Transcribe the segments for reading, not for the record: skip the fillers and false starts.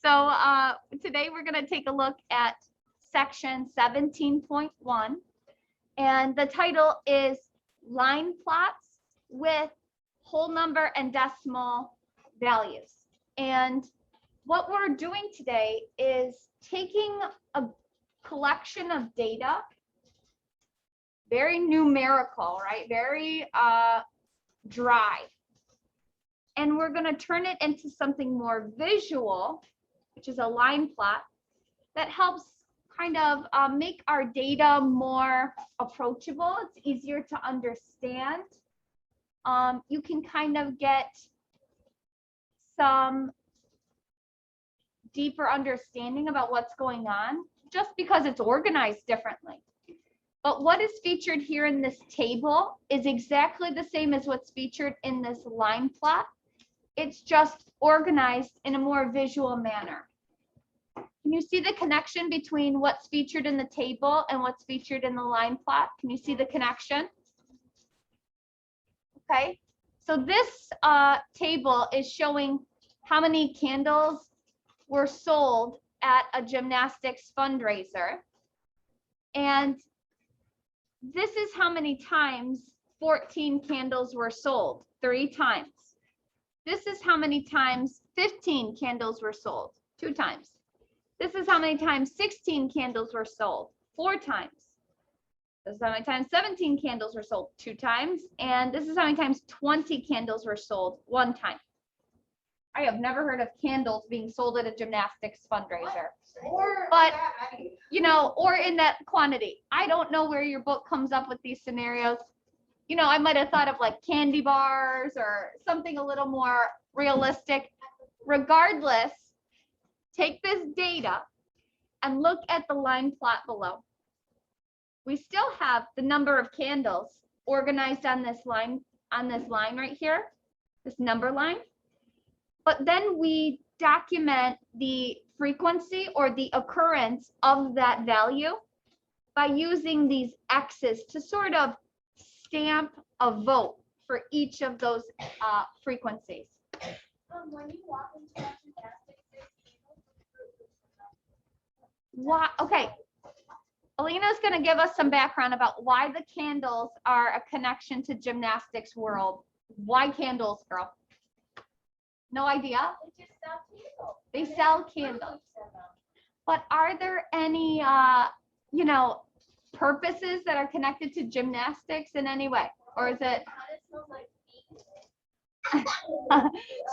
So today we're going to take a look at section 17.1, and the title is line plots with whole number and decimal values. And what we're doing today is taking a collection of data, very numerical, right? Very dry. And we're going to turn it into something more visual, which is a line plot that helps kind of make our data more approachable. It's easier to understand. You can kind of get some deeper understanding about what's going on just because it's organized differently. But what is featured here in this table is exactly the same as what's featured in this line plot. It's just organized in a more visual manner. Can you see the connection between what's featured in the table and what's featured in the line plot? Can you see the connection? Okay, so this table is showing how many candles were sold at a gymnastics fundraiser. And this is how many times 14 candles were sold, 3 times. This is how many times 15 candles were sold, 2 times. This is how many times 16 candles were sold, 4 times. This is how many times 17 candles were sold, 2 times. And this is how many times 20 candles were sold, 1 time. I have never heard of candles being sold at a gymnastics fundraiser. But, you know, or in that quantity. I don't know where your book comes up with these scenarios. You know, I might have thought of like candy bars or something a little more realistic. Regardless, take this data and look at the line plot below. We still have the number of candles organized on this line right here, this number line. But then we document the frequency or the occurrence of that value by using these X's to sort of stamp a vote for each of those frequencies. When you walk into that gymnastics, Okay, Alina's going to give us some background about why the candles are a connection to gymnastics world. Why candles, girl? No idea? They sell candles. But are there any, you know, purposes that are connected to gymnastics in any way? Or is it?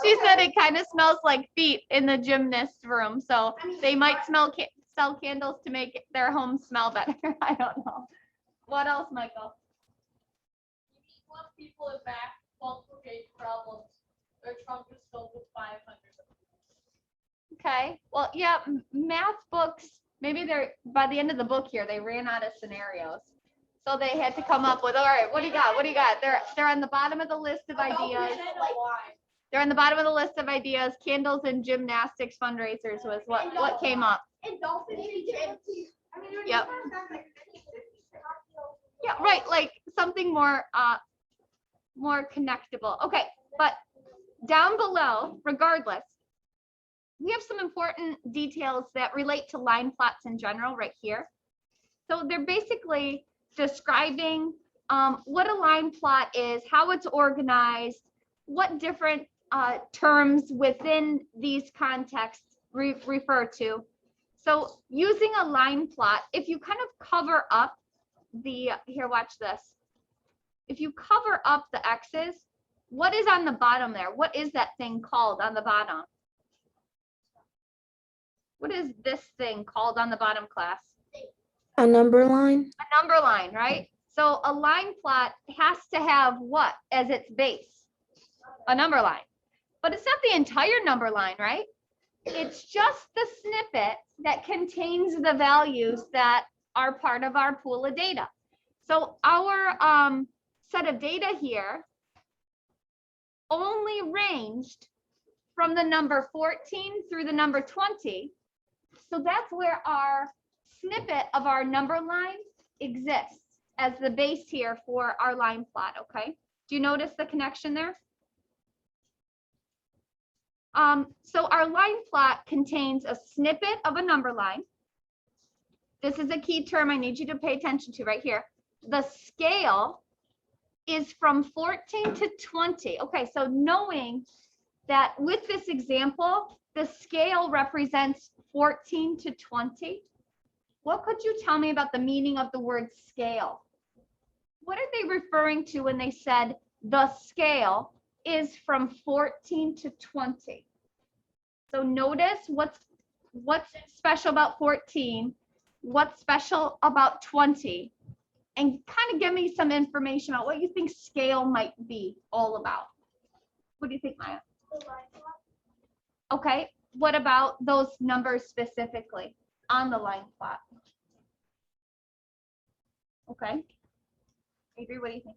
She said it kind of smells like feet in the gymnast room. So they might sell candles to make their home smell better. I don't know. What else, Michael? Most people in back multiple gauge problems. Their trunk is filled with 500. Okay. Well, yeah, math books, maybe they're by the end of the book here, they ran out of scenarios. So they had to come up with, all right, what do you got? What do you got? They're on the bottom of the list of ideas. They're on the bottom of the list of ideas. Candles and gymnastics fundraisers was what came up. Yep. Yeah, right. Like something more more connectable. Okay, but down below, regardless, we have some important details that relate to line plots in general right here. So they're basically describing what a line plot is, how it's organized, what different terms within these contexts refer to. So using a line plot, if you kind of cover up here, watch this. If you cover up the X's, what is on the bottom there? What is that thing called on the bottom? What is this thing called on the bottom, class? A number line? A number line, right? So a line plot has to have what as its base? A number line. But it's not the entire number line, right? It's just the snippet that contains the values that are part of our pool of data. So our set of data here only ranged from the number 14 through the number 20. So that's where our snippet of our number line exists as the base here for our line plot, okay? Do you notice the connection there? So our line plot contains a snippet of a number line. This is a key term I need you to pay attention to right here. The scale is from 14 to 20. Okay, so knowing that with this example, the scale represents 14 to 20, what could you tell me about the meaning of the word scale? What are they referring to when they said the scale is from 14 to 20? So notice what's special about 14, what's special about 20, and kind of give me some information about what you think scale might be all about. What do you think, Maya? The line plot. Okay, what about those numbers specifically on the line plot? Okay. Avery, what do you think?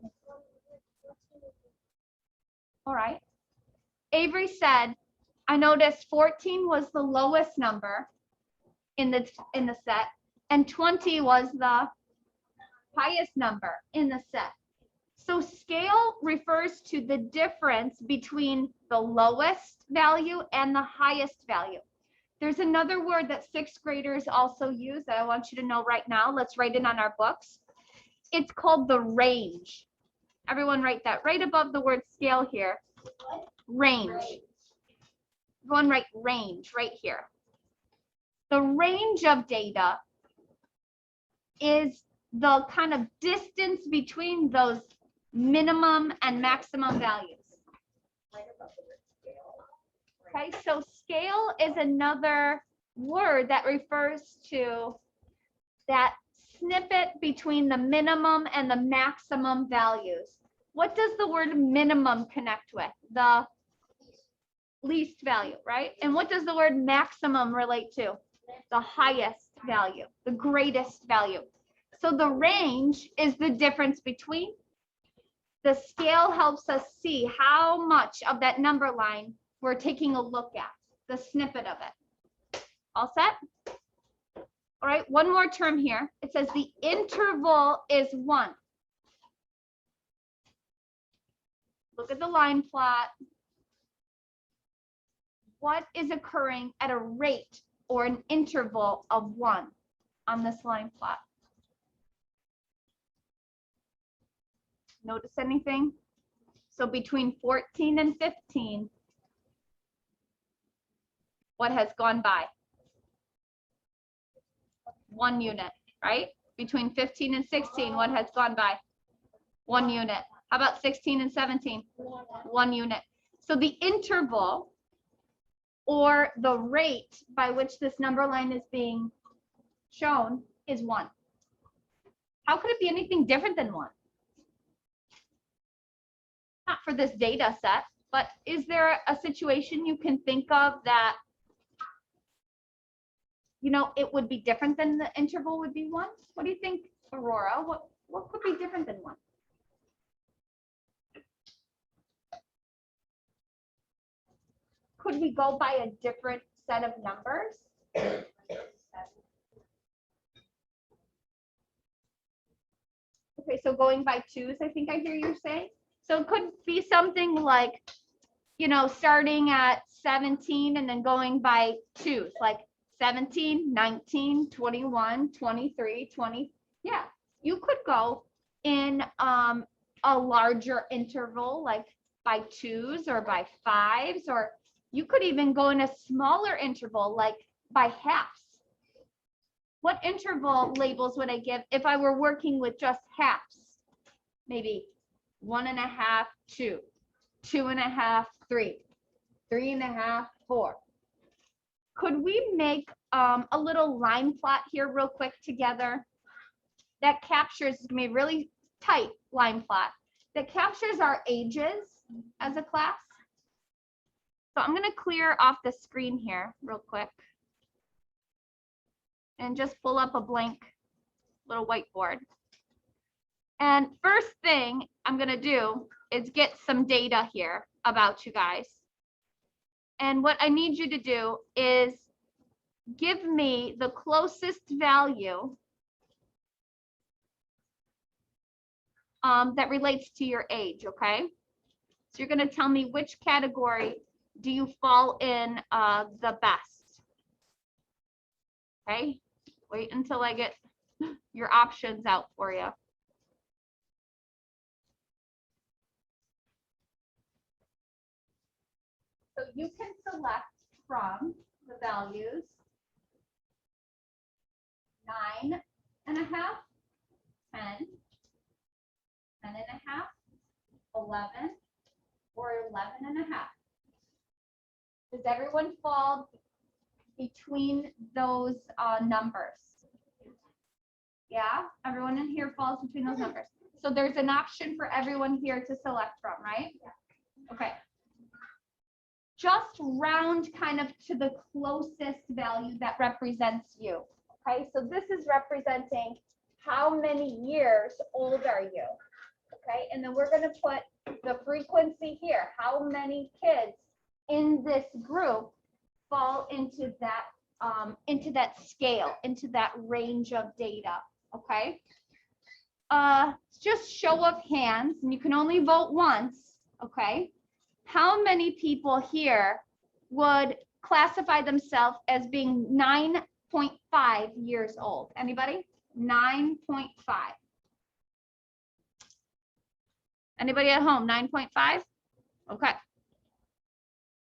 All right. Avery said, I noticed 14 was the lowest number in the set, and 20 was the highest number in the set. So scale refers to the difference between the lowest value and the highest value. There's another word that sixth graders also use that I want you to know right now. Let's write it on our books. It's called the range. Everyone write that right above the word scale here. Range. Everyone write range right here. The range of data is the kind of distance between those minimum and maximum values. Okay, so scale is another word that refers to that snippet between the minimum and the maximum values. What does the word minimum connect with? The least value, right? And what does the word maximum relate to? The highest value, the greatest value. So the range is the difference between. The scale helps us see how much of that number line we're taking a look at, the snippet of it. All set? All right, one more term here. It says the interval is 1. Look at the line plot. What is occurring at a rate or an interval of 1 on this line plot? Notice anything? So between 14 and 15, what has gone by? 1 unit, right? Between 15 and 16, what has gone by? 1 unit. How about 16 and 17? 1 unit. So the interval or the rate by which this number line is being shown is 1. How could it be anything different than 1? Not for this data set, but is there a situation you can think of that, you know, it would be different than the interval would be 1? What do you think, Aurora? What could be different than 1? Could we go by a different set of numbers? Okay, so going by 2s, I think I hear you say. So it could be something like, you know, starting at 17 and then going by 2s, like 17, 19, 21, 23, 20. Yeah, you could go in a larger interval, like by 2s or by 5s, or you could even go in a smaller interval, like by halves. What interval labels would I give if I were working with just halves? Maybe 1.5, 2, 2.5, 3, 3.5, 4. Could we make a little line plot here real quick together that captures, it's gonna be a really tight line plot that captures our ages as a class? So I'm gonna clear off the screen here real quick and just pull up a blank little whiteboard. And first thing I'm gonna do is get some data here about you guys. And what I need you to do is give me the closest value that relates to your age, okay? So you're gonna tell me which category do you fall in the best? Okay, wait until I get your options out for you. So you can select from the values 9.5, 10, 10.5, 11, or 11.5. Does everyone fall between those numbers? Yeah, everyone in here falls between those numbers. So there's an option for everyone here to select from, right? Okay. Just round kind of to the closest value that represents you. Okay, so this is representing how many years old are you? Okay, and then we're going to put the frequency here. How many kids in this group fall into that scale, into that range of data? Okay. Just show of hands, and you can only vote once. Okay. How many people here would classify themselves as being 9.5 years old? Anybody? 9.5. Anybody at home? 9.5? Okay.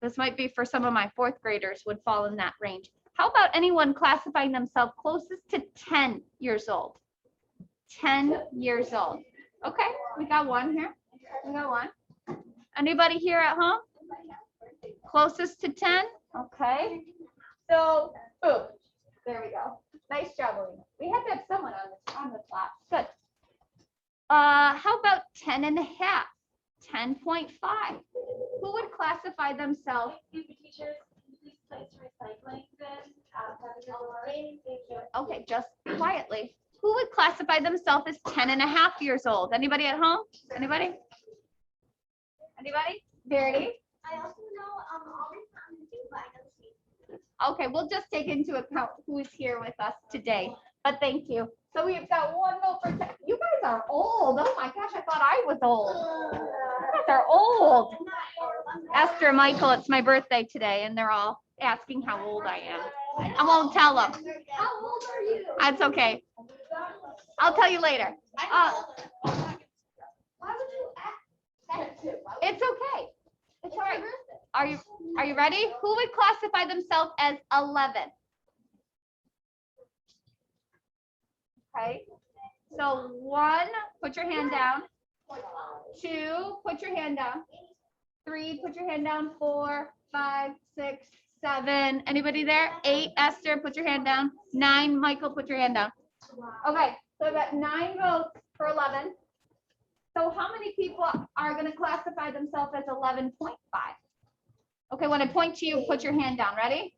This might be for some of my fourth graders would fall in that range. How about anyone classifying themselves closest to 10 years old? 10 years old. Okay, we got one here. We got one. Anybody here at home? Closest to 10? Okay. So, boom. There we go. Nice job, Alina. We had to have someone on the class. Good. How about 10.5? 10.5. Who would classify themselves? Teachers, please place recycling bin. Okay, just quietly. Who would classify themselves as 10.5 years old? Anybody at home? Anybody? Anybody? Verity? I also know, all these comments do, but I know the Okay, we'll just take into account who's here with us today, but thank you. So we've got one vote for 10. You guys are old. Oh my gosh, I thought I was old. You guys are old. Esther, Michael, it's my birthday today, and they're all asking how old I am. I won't tell them. How old are you? That's okay. I'll tell you later. Why would you ask? It's okay. It's all right. Are you ready? Who would classify themselves as 11? Okay. So 1, put your hand down. 2, put your hand down. 3, put your hand down. 4, 5, 6, 7. Anybody there? 8, Esther, put your hand down. 9, Michael, put your hand down. Okay, so I've got 9 votes for 11. So how many people are going to classify themselves as 11.5? Okay, when I point to you, put your hand down. Ready?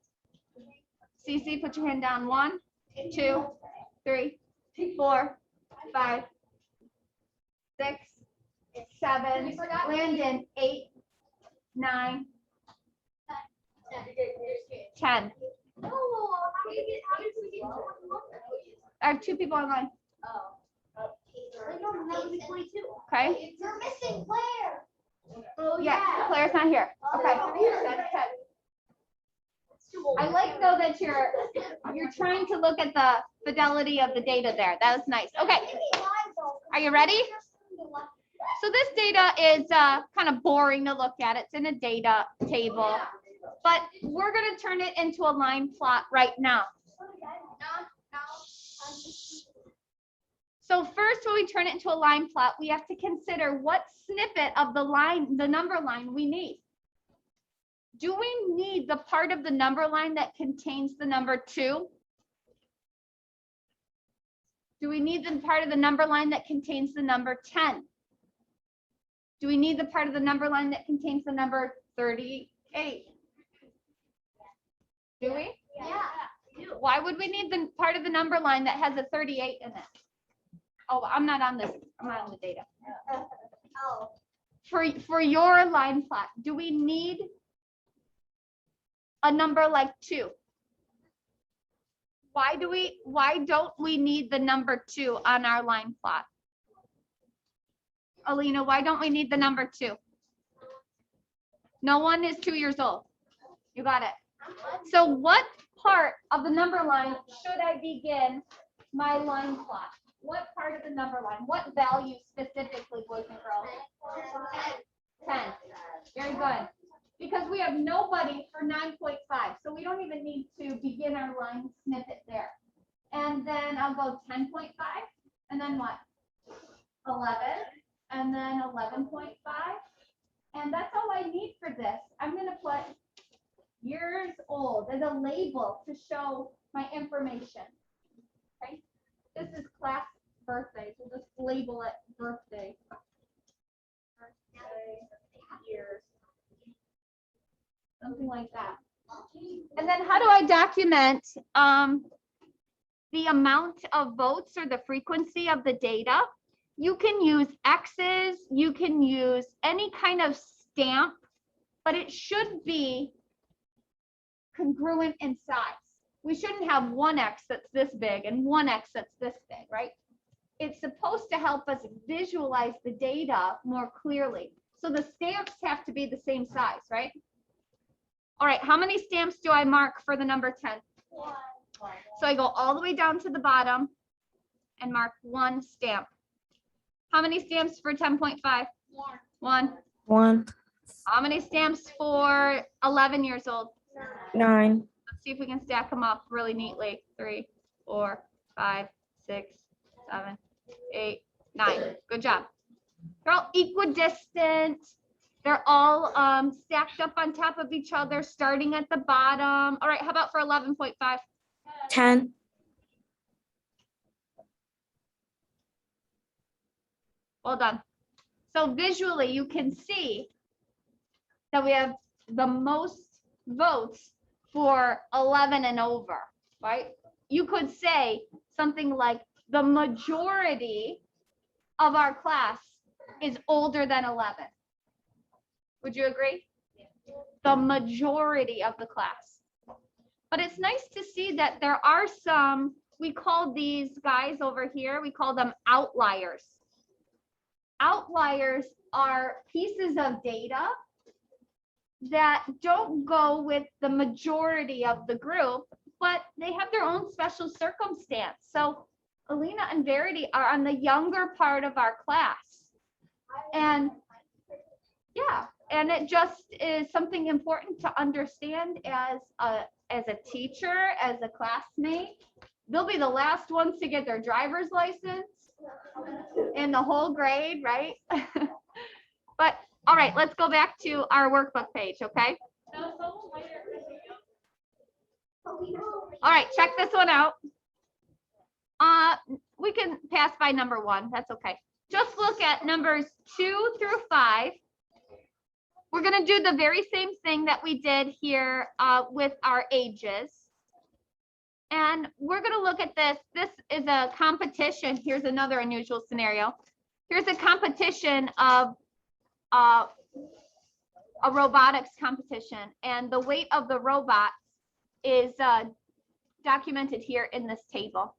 Cece, put your hand down. 1, 2, 3, 4, 5, 6, 7. Landon, 8, 9, 10. Oh, how did we get I have 2 people online. Okay. You're missing Claire. Oh, yeah, Claire's not here. Okay. 10. I like though that you're trying to look at the fidelity of the data there. That was nice. Okay. Are you ready? So this data is kind of boring to look at. It's in a data table, but we're going to turn it into a line plot right now. So first, when we turn it into a line plot, we have to consider what snippet of the line, the number line we need. Do we need the part of the number line that contains the number 2? Do we need the part of the number line that contains the number 10? Do we need the part of the number line that contains the number 38? Do we? Yeah. Why would we need the part of the number line that has a 38 in it? Oh, I'm not on this. I'm not on the data. Oh. For your line plot, do we need a number like 2? Why don't we need the number 2 on our line plot? Alina, why don't we need the number 2? No one is 2 years old. You got it. So what part of the number line should I begin my line plot? What part of the number line? What value specifically, boys and girls? 10. Very good. Because we have nobody for 9.5, so we don't even need to begin our line snippet there. And then I'll go 10.5, and then what? 11, and then 11.5. And that's all I need for this. I'm going to put years old as a label to show my information. Okay. This is class birthday. We'll just label it birthday. Birthday years. Something like that. And then how do I document the amount of votes or the frequency of the data? You can use X's, you can use any kind of stamp, but it should be congruent in size. We shouldn't have one X that's this big and one X that's this big, right? It's supposed to help us visualize the data more clearly. So the stamps have to be the same size, right? All right, how many stamps do I mark for the number 10? So I go all the way down to the bottom and mark 1 stamp. How many stamps for 10.5? 1. 1, How many stamps for 11 years old? 9, Let's see if we can stack them up really neatly. 3, 4, 5, 6, 7, 8, 9. Good job. They're all equidistant. They're all stacked up on top of each other, starting at the bottom. All right, how about for 11.5? 10, Well done. So visually, you can see that we have the most votes for 11 and over, right? You could say something like the majority of our class is older than 11. Would you agree? The majority of the class. But it's nice to see that there are some, we call these guys over here, we call them outliers. Outliers are pieces of data that don't go with the majority of the group, but they have their own special circumstance. So Alina and Verity are on the younger part of our class. And yeah, and it just is something important to understand as a teacher, as a classmate. They'll be the last ones to get their driver's license in the whole grade, right? But all right, let's go back to our workbook page, okay? All right, check this one out. We can pass by number 1, that's okay. Just look at numbers 2 through 5. We're gonna do the very same thing that we did here with our ages. And we're gonna look at this. This is a competition. Here's another unusual scenario. Here's a competition of a robotics competition. And the weight of the robot is documented here in this table.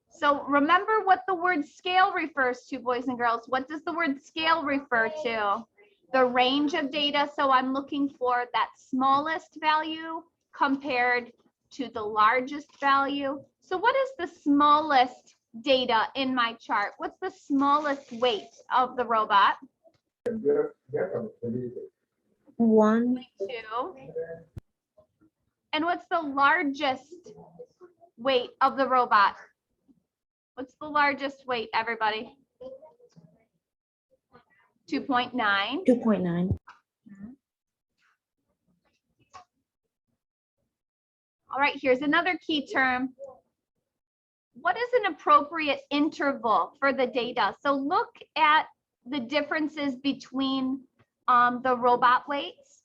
So remember what the word scale refers to, boys and girls. What does the word scale refer to? The range of data. So I'm looking for that smallest value compared to the largest value. So what is the smallest data in my chart? What's the smallest weight of the robot? 1, 2. And what's the largest weight of the robot? What's the largest weight, everybody? 2.9. 2.9, All right, here's another key term. What is an appropriate interval for the data? So look at the differences between the robot weights.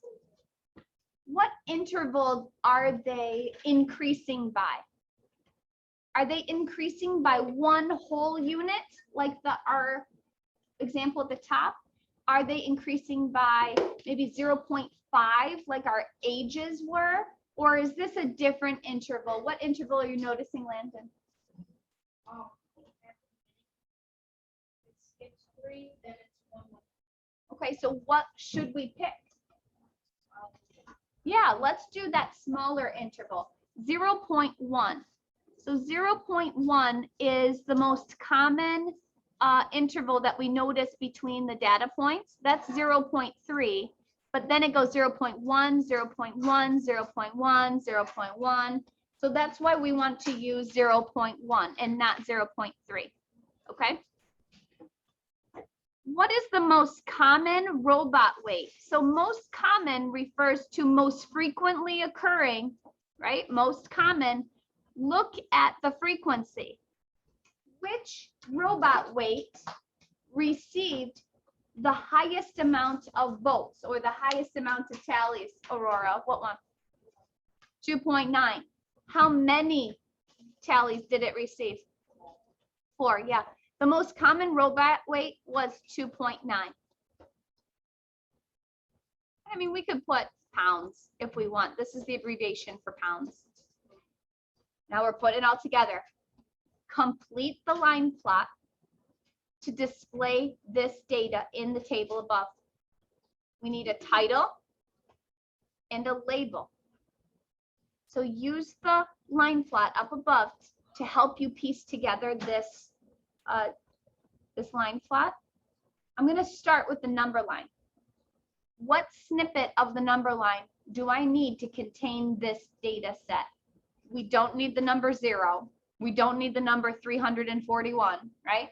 What interval are they increasing by? Are they increasing by 1 whole unit, like our example at the top? Are they increasing by maybe 0.5, like our ages were? Or is this a different interval? What interval are you noticing, Landon? It's 3, then it's 1. Okay, so what should we pick? Yeah, let's do that smaller interval, 0.1. So 0.1 is the most common interval that we notice between the data points. That's 0.3, but then it goes 0.1, 0.1, 0.1, 0.1. So that's why we want to use 0.1 and not 0.3, okay? What is the most common robot weight? So most common refers to most frequently occurring, right? Most common. Look at the frequency. Which robot weight received the highest amount of votes or the highest amount of tallies, Aurora? What one? 2.9. How many tallies did it receive? 4, yeah. The most common robot weight was 2.9. I mean, we could put pounds if we want. This is the abbreviation for pounds. Now we're putting it all together. Complete the line plot to display this data in the table above. We need a title and a label. So use the line plot up above to help you piece together this line plot. I'm going to start with the number line. What snippet of the number line do I need to contain this data set? We don't need the number 0. We don't need the number 341, right?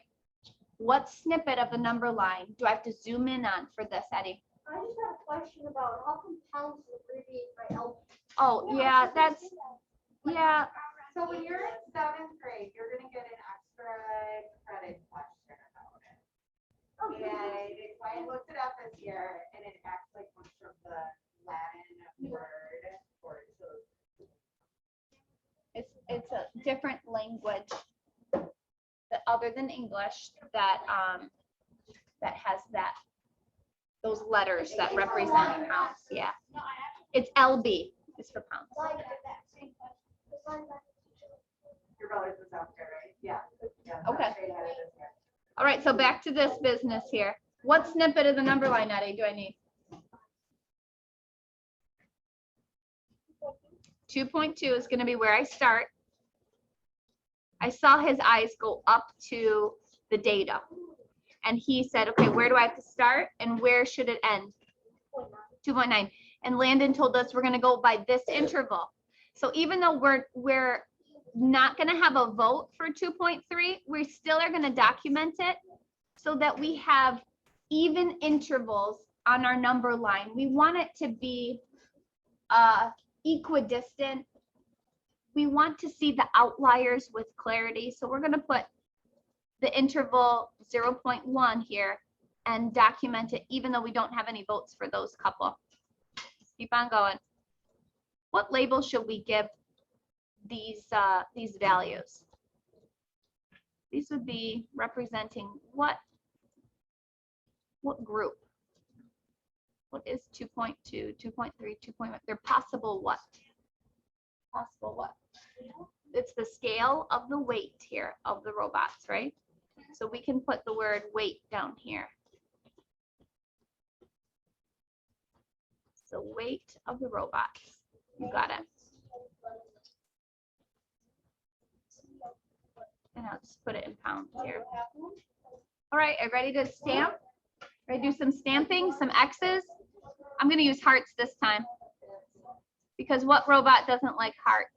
What snippet of the number line do I have to zoom in on for this, Eddie? I just have a question about how come pounds is abbreviated by L. Oh, yeah, that's, yeah, So when you're in 7th grade, you're gonna get an extra credit question about it. And I looked it up this year and it actually comes from the Latin word for it's a different language other than English that that has those letters that represent pounds. Yeah, it's LB. It's for pounds. your brother's in 7th grade, right? Yeah. Okay. All right, so back to this business here. What snippet of the number line, Eddie, do I need? 2.2 is going to be where I start. I saw his eyes go up to the data. And he said, okay, where do I have to start and where should it end? 2.9. And Landon told us we're going to go by this interval. So even though we're not going to have a vote for 2.3, we still are going to document it so that we have even intervals on our number line. We want it to be equidistant. We want to see the outliers with clarity. So we're going to put the interval 0.1 here and document it even though we don't have any votes for those couple. Keep on going. What label should we give these values? These would be representing what group? What is 2.2, 2.3, 2.1? They're possible what? Possible what? It's the scale of the weight here of the robots, right? So we can put the word weight down here. So weight of the robots. You got it. And I'll just put it in pounds here. All right, are you ready to stamp? Ready to do some stamping, some X's? I'm going to use hearts this time. Because what robot doesn't like hearts?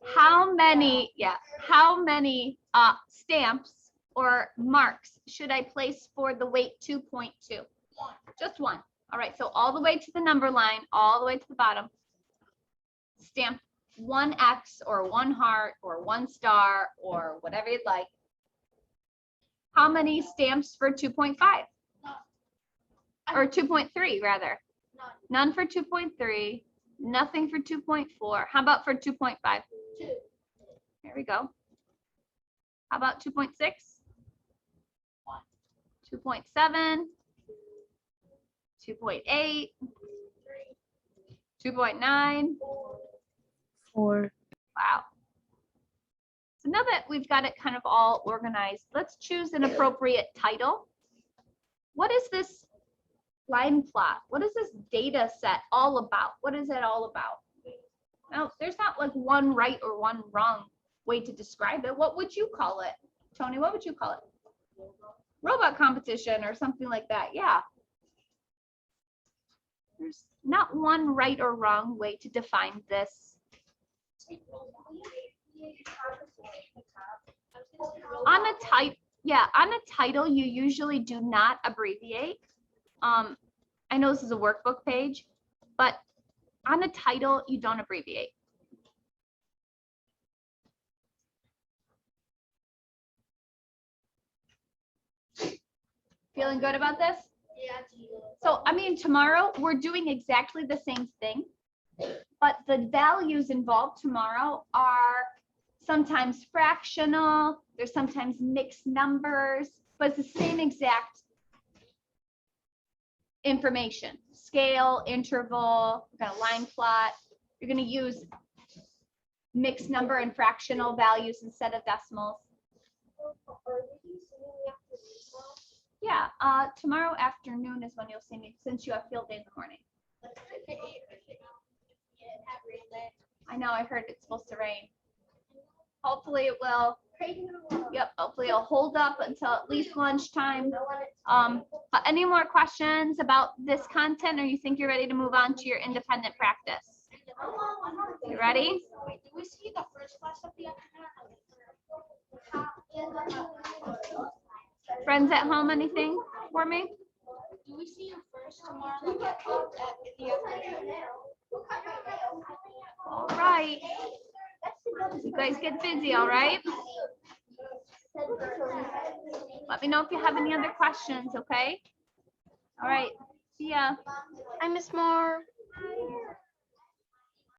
How many stamps or marks should I place for the weight 2.2? Just one. All right, so all the way to the number line, all the way to the bottom, stamp one X or one heart or one star or whatever you'd like. How many stamps for 2.5? Or 2.3 rather? None for 2.3, nothing for 2.4. How about for 2.5? 2. There we go. How about 2.6? 2.7, 2.8, 2.9. 4. Wow. So now that we've got it kind of all organized, let's choose an appropriate title. What is this line plot. What is this data set all about? What is it all about? Now, there's not like one right or one wrong way to describe it. What would you call it? Tony, what would you call it? Robot competition or something like that. Yeah. There's not one right or wrong way to define this. On a title, you usually do not abbreviate. I know this is a workbook page, but on a title, you don't abbreviate. Feeling good about this? So, I mean, tomorrow we're doing exactly the same thing, but the values involved tomorrow are sometimes fractional, there's sometimes mixed numbers, but it's the same exact information. Scale, interval, we're gonna line plot. You're gonna use mixed number and fractional values instead of decimals. Yeah, tomorrow afternoon is when you'll see me, since you have field day in the morning. I know, I heard it's supposed to rain. Hopefully it will. Yep, hopefully it'll hold up until at least lunchtime. But any more questions about this content, or you think you're ready to move on to your independent practice? You ready? Do we see the first class of the Friends at home, anything for me? Do we see you first tomorrow? Like at the afternoon? All right. You guys get busy, all right? Let me know if you have any other questions, okay? All right. See ya. Hi, Miss Moore.